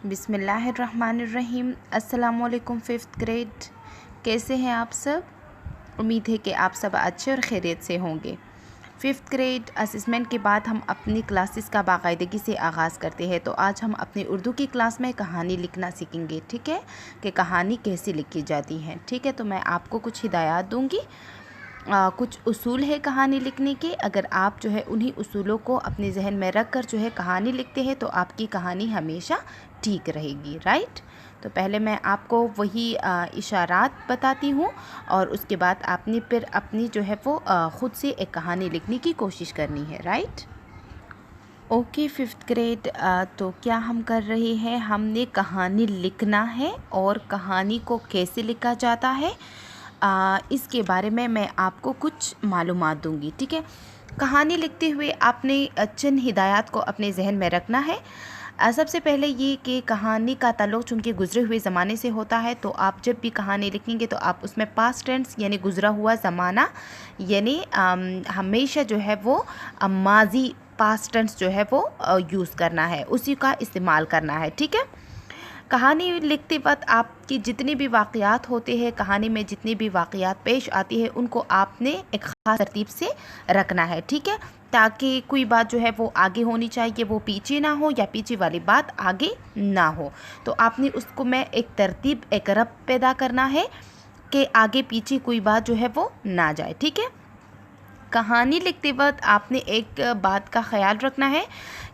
बिस्मिल्लाहिर्रहमानिर्रहीम। अस्सलामुअलैकुम fifth grade. कैसे हैं आप सब? उम्मीद है कि आप सब अच्छे और खैरियत से होंगे। फ़िफ्थ ग्रेड असेसमेंट के बाद हम अपनी क्लासेस का बाकायदगी से आगाज़ करते हैं। तो आज हम अपनी उर्दू की क्लास में कहानी लिखना सीखेंगे। ठीक है, कि कहानी कैसे लिखी जाती है। ठीक है, तो मैं आपको कुछ हिदायत दूँगी। कुछ उसूल है कहानी लिखने के। अगर आप जो है उन्हीं उसूलों को अपने जहन में रख कर जो है कहानी लिखते हैं तो आपकी कहानी हमेशा ठीक रहेगी। राइट। तो पहले मैं आपको वही इशारात बताती हूँ और उसके बाद आपने फिर अपनी जो है वो ख़ुद से एक कहानी लिखने की कोशिश करनी है। राइट। Okay fifth grade. तो क्या हम कर रहे हैं, हमने कहानी लिखना है और कहानी को कैसे लिखा जाता है इसके बारे में मैं आपको कुछ मालूमात दूंगी। ठीक है, कहानी लिखते हुए आपने चंद हिदायत को अपने जहन में रखना है। सबसे पहले ये कि कहानी का ताल्लुक़ चूँकि गुज़रे हुए ज़माने से होता है, तो आप जब भी कहानी लिखेंगे तो आप उसमें पास्ट टेंस यानी गुज़रा हुआ ज़माना यानी हमेशा जो है वो माजी पास्ट टेंस जो है वो यूज़ करना है, उसी का इस्तेमाल करना है। ठीक है, कहानी लिखते वक्त आपकी जितने भी वाक़यात होते हैं, कहानी में जितनी भी वाक़यात पेश आती है, उनको आपने एक ख़ास तरतीब से रखना है। ठीक है, ताकि कोई बात जो है वो आगे होनी चाहिए वो पीछे ना हो या पीछे वाली बात आगे ना हो। तो आपने उसको में एक तरतीब, एक रब पैदा करना है कि आगे पीछे कोई बात जो है वो ना जाए। ठीक है, कहानी लिखते वक्त आपने एक बात का ख्याल रखना है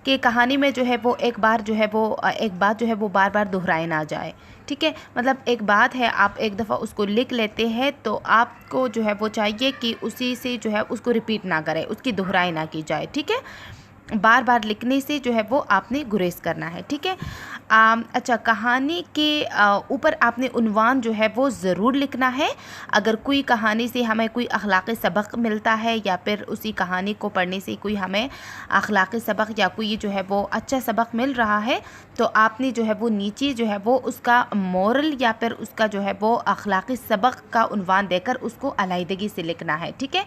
कि कहानी में जो है वो एक बात जो है वो बार बार दोहराए ना जाए। ठीक है, मतलब एक बात है, आप एक दफ़ा उसको लिख लेते हैं तो आपको जो है वो चाहिए कि उसी से जो है उसको रिपीट ना करें, उसकी दोहराई ना की जाए। ठीक है, बार बार लिखने से जो है वो आपने गुरेज करना है। ठीक है, अच्छा, कहानी के ऊपर आपने उन्वान जो है वो ज़रूर लिखना है। अगर कोई कहानी से हमें कोई अखलाक़ी सबक मिलता है या फिर उसी कहानी को पढ़ने से कोई हमें अखलाक़ी सबक या कोई जो है वो अच्छा सबक मिल रहा है, तो आपने जो है वो नीचे जो है वो उसका मोरल या फिर उसका जो है वो अखलाक़ी सबक का उन्वान देकर उसको अलहदगी से लिखना है। ठीक है,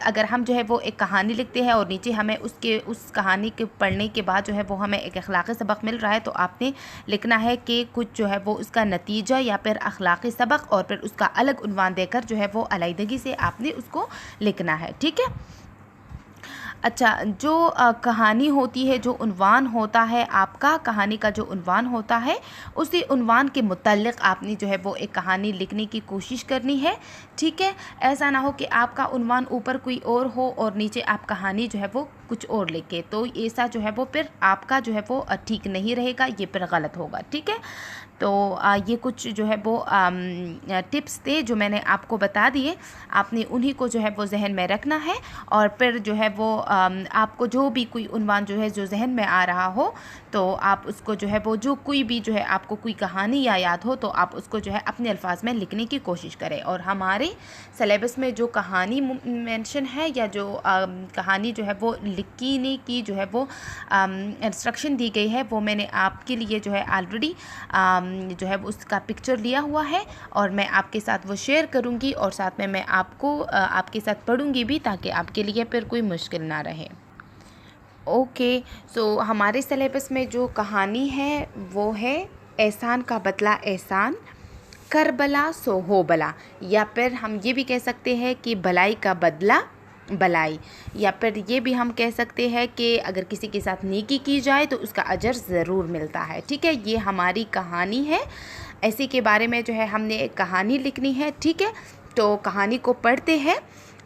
अगर हम जो है वो एक कहानी लिखते हैं और नीचे हमें उस कहानी के पढ़ने के बाद जो है वो हमें एक अखलाक़ी सबक मिल रहा है, तो आपने लिखना है कि कुछ जो है वो उसका नतीजा या फिर अखलाक़ी सबक और फिर उसका अलग उन्वान देकर जो है वो अलहदगी से आपने उसको लिखना है। ठीक है, अच्छा, जो कहानी होती है, जो उन्वान होता है आपका, कहानी का जो उन्वान होता है, उसी उन्वान के मुतल्लिक़ आपने जो है वो एक कहानी लिखने की कोशिश करनी है। ठीक है, ऐसा ना हो कि आपका उन्वान ऊपर कोई और हो और नीचे आप कहानी जो है वो कुछ और लिखे, तो ऐसा जो है वो फिर आपका जो है वो ठीक नहीं रहेगा, ये फिर गलत होगा। ठीक है, तो ये कुछ जो है वो टिप्स थे जो मैंने आपको बता दिए, आपने उन्हीं को जो है वो जहन में रखना है और फिर जो है वो आपको जो भी कोई उन्वान जो है जो जहन में आ रहा हो, तो आप उसको जो है वो जो कोई भी जो है आपको कोई कहानी या याद हो तो आप उसको जो है अपने अल्फाज में लिखने की कोशिश करें। और हमारे सिलेबस में जो कहानी मेंशन है या जो कहानी जो है वो लिखने की जो है वो इंस्ट्रक्शन दी गई है, वो मैंने आपके लिए जो है ऑलरेडी जो है उसका पिक्चर लिया हुआ है और मैं आपके साथ वो शेयर करूँगी और साथ में मैं आपको आपके साथ पढ़ूँगी भी, ताकि आपके लिए फिर कोई मुश्किल ना रहे। ओके, सो हमारे सिलेबस में जो कहानी है वो है एहसान का बदला एहसान, करबला सो हो बला, या फिर हम ये भी कह सकते हैं कि भलाई का बदला भलाई, या फिर ये भी हम कह सकते हैं कि अगर किसी के साथ नेकी की जाए तो उसका अजर ज़रूर मिलता है। ठीक है, ये हमारी कहानी है, ऐसी के बारे में जो है हमने एक कहानी लिखनी है। ठीक है, तो कहानी को पढ़ते हैं।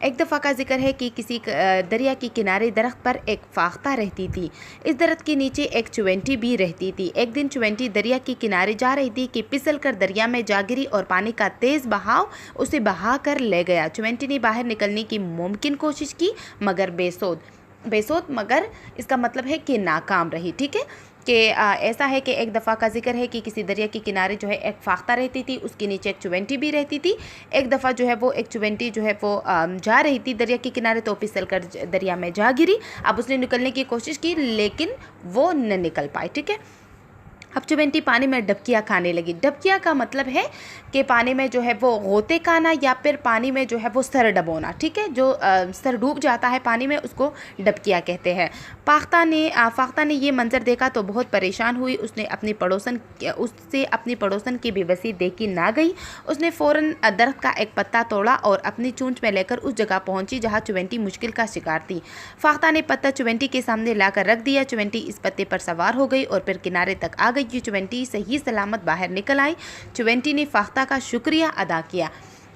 एक दफ़ा का जिक्र है कि किसी दरिया के किनारे दरख्त पर एक फाख्ता रहती थी। इस दरख्त के नीचे एक चुवेंटी भी रहती थी। एक दिन चुवेंटी दरिया के किनारे जा रही थी कि फिसल कर दरिया में जा गिरी और पानी का तेज़ बहाव उसे बहा कर ले गया। चुवेंटी ने बाहर निकलने की मुमकिन कोशिश की मगर बेसोध मगर इसका मतलब है कि नाकाम रही। ठीक है, कि ऐसा है कि एक दफ़ा का जिक्र है कि किसी दरिया के किनारे जो है एक फाख्ता रहती थी, उसके नीचे एक चुवेंटी भी रहती थी। एक दफ़ा जो है वो एक चुवेंटी जो है वो जा रही थी दरिया के किनारे, तो फिसल कर दरिया में जा गिरी। अब उसने निकलने की कोशिश की लेकिन वो न निकल पाई। ठीक है, अब चुवेंटी पानी में डबकियाँ खाने लगी। डबकियाँ का मतलब है कि पानी में जो है वो गोते खाना या फिर पानी में जो है वो सर डबोना, ठीक है। जो सर डूब जाता है पानी में उसको डबकियाँ कहते हैं। फाख्ता ने ये मंजर देखा तो बहुत परेशान हुई। उससे अपनी पड़ोसन की बेबसी देखी ना गई। उसने फ़ौरन दरख्त का एक पत्ता तोड़ा और अपनी चूंच में लेकर उस जगह पहुंची जहां चुवेंटी मुश्किल का शिकार थी। फाख्ता ने पत्ता चुवेंटी के सामने लाकर रख दिया। चुवेंटी इस पत्ते पर सवार हो गई और फिर किनारे तक आ गई। चुवेंटी सही सलामत बाहर निकल आई। चुवेंटी ने फाख्ता का शुक्रिया अदा किया।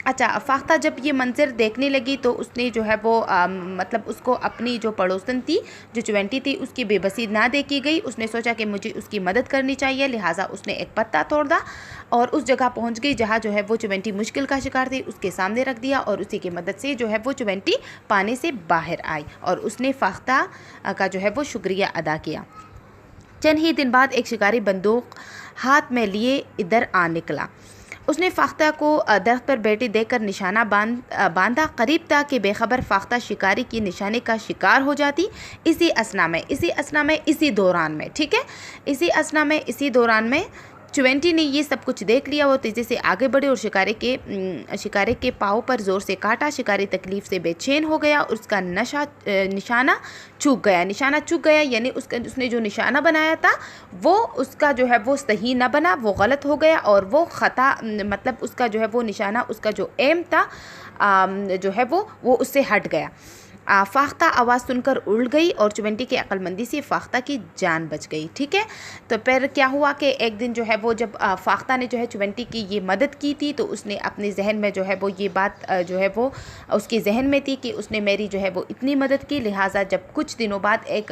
अच्छा, फाख्ता जब ये मंजर देखने लगी तो उसने जो है वो मतलब उसको अपनी जो पड़ोसन थी, जो चुवेंटी थी, उसकी बेबसी ना देखी गई। उसने सोचा कि मुझे उसकी मदद करनी चाहिए, लिहाजा उसने एक पत्ता तोड़ा और उस जगह पहुंच गई जहां जो है वो चुवेंटी मुश्किल का शिकार थी। उसके सामने रख दिया और उसी की मदद से जो है वो चुवेंटी पानी से बाहर आई और उसने फाख्ता का जो है वो शुक्रिया अदा किया। चंद ही दिन बाद एक शिकारी बंदूक हाथ में लिए इधर आ निकला। उसने फाख्ता को दरख्त पर बैठी देखकर निशाना बांधा। करीब था कि बेखबर फाख्ता शिकारी की निशाने का शिकार हो जाती। इसी दौरान में चुवेंटी ने ये सब कुछ देख लिया। वो तेज़ी से आगे बढ़े और शिकारी के पाँव पर ज़ोर से काटा। शिकारी तकलीफ से बेचैन हो गया। उसका निशाना चूक गया यानी उसने जो निशाना बनाया था वो उसका जो है वो सही ना बना, वो गलत हो गया और वो ख़ता, मतलब उसका जो है वो निशाना, उसका जो एम था जो है वो उससे हट गया। फाख्ता आवाज़ सुनकर उड़ गई और चुवेंटी की अक्लमंदी से फाख्ता की जान बच गई, ठीक है। तो फिर क्या हुआ कि एक दिन जो है वो जब फाख्ता ने जो है चुवेंटी की ये मदद की थी तो उसने अपने जहन में जो है वो ये बात जो है वो उसके जहन में थी कि उसने मेरी जो है वो इतनी मदद की। लिहाजा जब कुछ दिनों बाद एक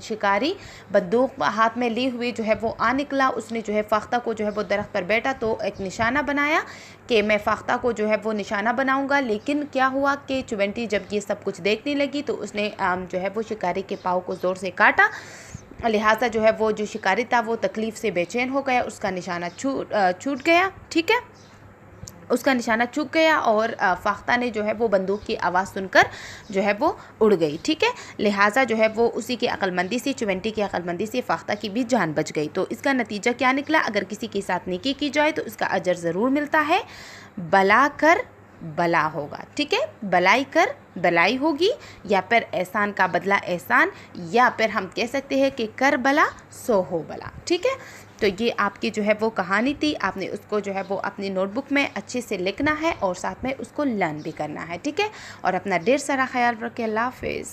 शिकारी बंदूक हाथ में ली हुई जो है वो आ निकला, उसने जो है फाख्ता को जो है वो दरख्त पर बैठा तो एक निशाना बनाया कि मैं फाख्ता को जो है वो निशाना बनाऊंगा। लेकिन क्या हुआ कि चुवेंटी जब ये सब कुछ देखने लगी तो उसने जो है वो शिकारी के पाँव को ज़ोर से काटा। लिहाजा जो है वो जो शिकारी था वो तकलीफ़ से बेचैन हो गया, उसका निशाना छूट गया, ठीक है। उसका निशाना चूक गया और फाख्ता ने जो है वो बंदूक की आवाज़ सुनकर जो है वो उड़ गई, ठीक है। लिहाजा जो है वो उसी की अक्लमंदी से, चुवेंटी की अक्लमंदी से फाख्ता की भी जान बच गई। तो इसका नतीजा क्या निकला? अगर किसी के साथ नेकी की जाए तो इसका अजर ज़रूर मिलता है। भला कर भला होगा, ठीक है। भलाई कर भलाई होगी, या फिर एहसान का बदला एहसान, या फिर हम कह सकते हैं कि कर भला सो हो भला, ठीक है। तो ये आपकी जो है वो कहानी थी। आपने उसको जो है वो अपनी नोटबुक में अच्छे से लिखना है और साथ में उसको लर्न भी करना है, ठीक है। और अपना ढेर सारा ख्याल रखें। अल्लाह हाफिज़।